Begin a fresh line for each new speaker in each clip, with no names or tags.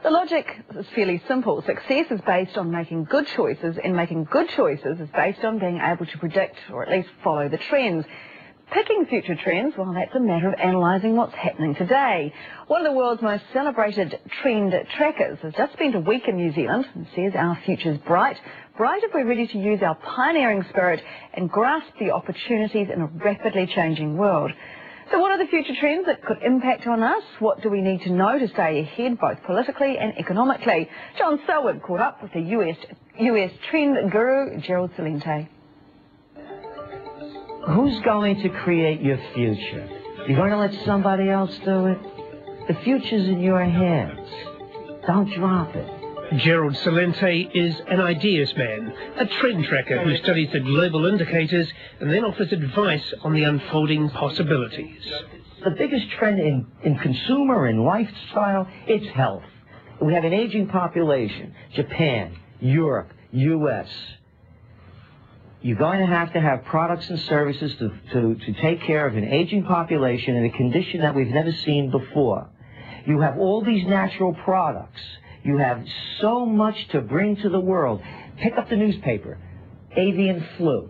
The logic is fairly simple. Success is based on making good choices, and making good choices is based on being able to predict or at least follow the trends. Picking future trends, well, that's a matter of analysing what's happening today. One of the world's most celebrated trend trackers has just spent a week in New Zealand and says our future's bright. Bright if we're ready to use our pioneering spirit and grasp the opportunities in a rapidly changing world. So what are the future trends that could impact on us? What do we need to know to stay ahead, both politically and economically? Gerald Celente caught up with the US trend guru, Gerald Celente.
Who's going to create your future? You're going to let somebody else do it? The future's in your hands. Don't drop it.
Gerald Celente is an ideas man, a trend tracker who studies the global indicators and then offers advice on the unfolding possibilities.
The biggest trend in consumer and lifestyle, it's health. We have an aging population. Japan, Europe, US. You're going to have products and services to take care of an aging population in a condition that we've never seen before. You have all these natural products. You have so much to bring to the world. Pick up the newspaper. Avian flu.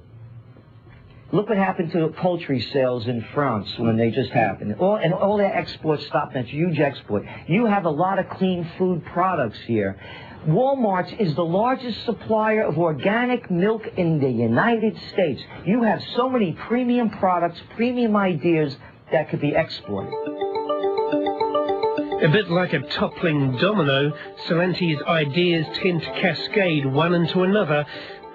Look what happened to poultry sales in France when they just happened. All their exports stopped. That's huge export. You have a lot of clean food products here. Walmart is the largest supplier of organic milk in the United States. You have so many premium products, premium ideas that could be exported.
A bit like a toppling domino, Celente's ideas tend to cascade one into another,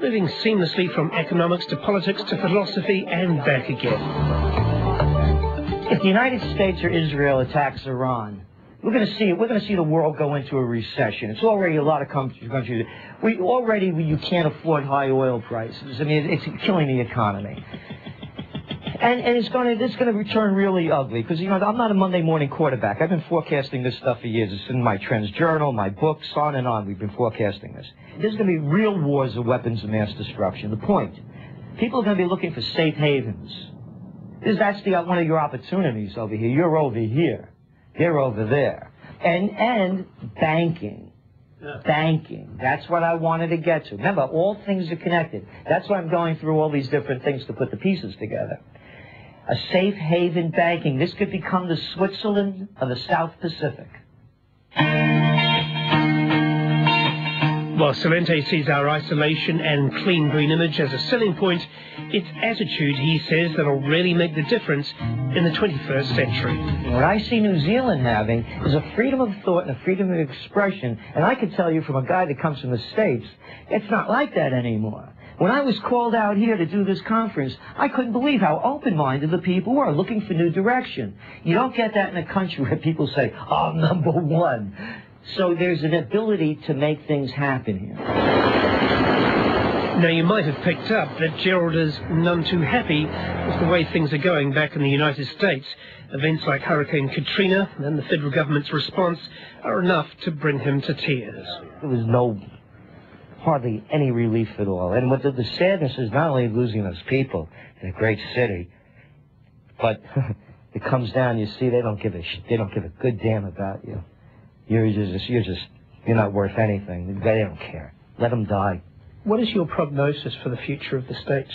moving seamlessly from economics to politics to philosophy and back again.
If the United States or Israel attacks Iran, we're going to see the world go into a recession. It's already a lot of countries. You can't afford high oil prices. I mean, it's killing the economy. And it's going to return really ugly because, you know, I'm not a Monday morning quarterback. I've been forecasting this stuff for years. It's in my Trends Journal, my books, on and on. We've been forecasting this. There's going to be real wars of weapons of mass destruction. The point, people are going to be looking for safe havens. That's one of your opportunities over here. You're over here. They're over there. And banking. Banking. That's what I wanted to get to. Remember, all things are connected. That's why I'm going through all these different things to put the pieces together. A safe haven banking. This could become the Switzerland of the South Pacific.
While Celente sees our isolation and clean green image as a selling point, it's attitude, he says, that'll really make the difference in the 21st century.
What I see New Zealand having is a freedom of thought and a freedom of expression, and I can tell you from a guy that comes from the States, it's not like that anymore. When I was called out here to do this conference, I couldn't believe how open-minded the people were, looking for new direction. You don't get that in a country where people say, I'm number one. So there's an ability to make things happen here.
Now, you might have picked up that Gerald is none too happy with the way things are going back in the United States. Events like Hurricane Katrina and the federal government's response are enough to bring him to tears.
There was hardly any relief at all. And what the sadness is not only losing those people in a great city, but it comes down, you see, they don't give a good damn about you. You're not worth anything. They don't care. Let them die.
What is your prognosis for the future of the States?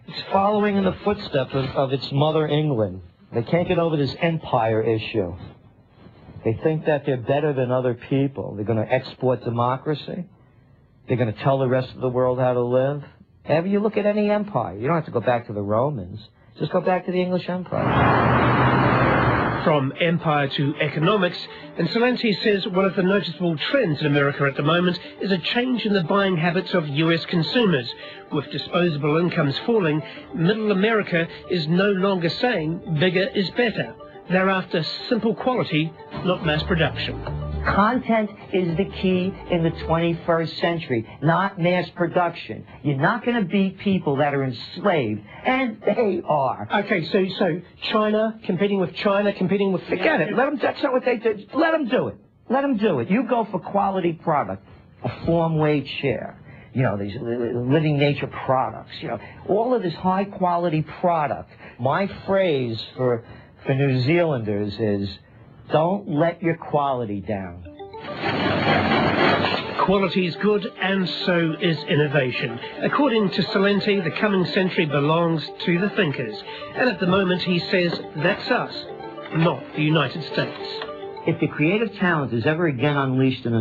It's following in the footsteps of its mother, England. They can't get over this empire issue. They think that they're better than other people. They're going to export democracy. They're going to tell the rest of the world how to live. Ever you look at any empire, you don't have to go back to the Romans. Just go back to the English Empire.
From empire to economics, and Celente says one of the noticeable trends in America at the moment is a change in the buying habits of US consumers. With disposable incomes falling, middle America is no longer saying bigger is better. They're after simple quality, not mass production.
Content is the key in the 21st century, not mass production. You're not going to beat people that are enslaved, and they are.
Okay, so China, competing with China, competing with...
Forget it. That's not what they do. Let them do it. Let them do it. You go for quality product, a form weight share, you know, these living nature products, you know, all of this high quality product. My phrase for New Zealanders is, don't let your quality down.
Quality is good, and so is innovation. According to Celente, the coming century belongs to the thinkers. And at the moment, he says, that's us, not the United States.
If the creative talent is ever again unleashed in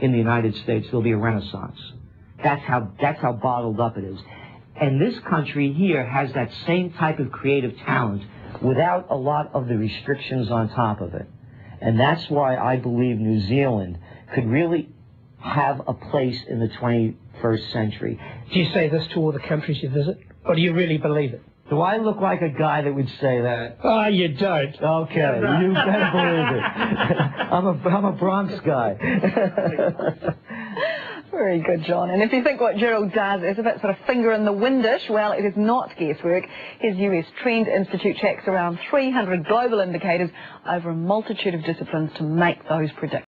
the United States, there'll be a renaissance. That's how bottled up it is. And this country here has that same type of creative talent without a lot of the restrictions on top of it. And that's why I believe New Zealand could really have a place in the 21st century.
Do you say this to all the countries you visit? Or do you really believe it?
Do I look like a guy that would say that?
Oh, you don't.
Okay, you better believe it. I'm a Bronx guy.
Very good, John. And if you think what Gerald does is a bit sort of finger in the windish, well, it is not guesswork. His US Trend Institute checks around 300 global indicators over a multitude of disciplines to make those predictions.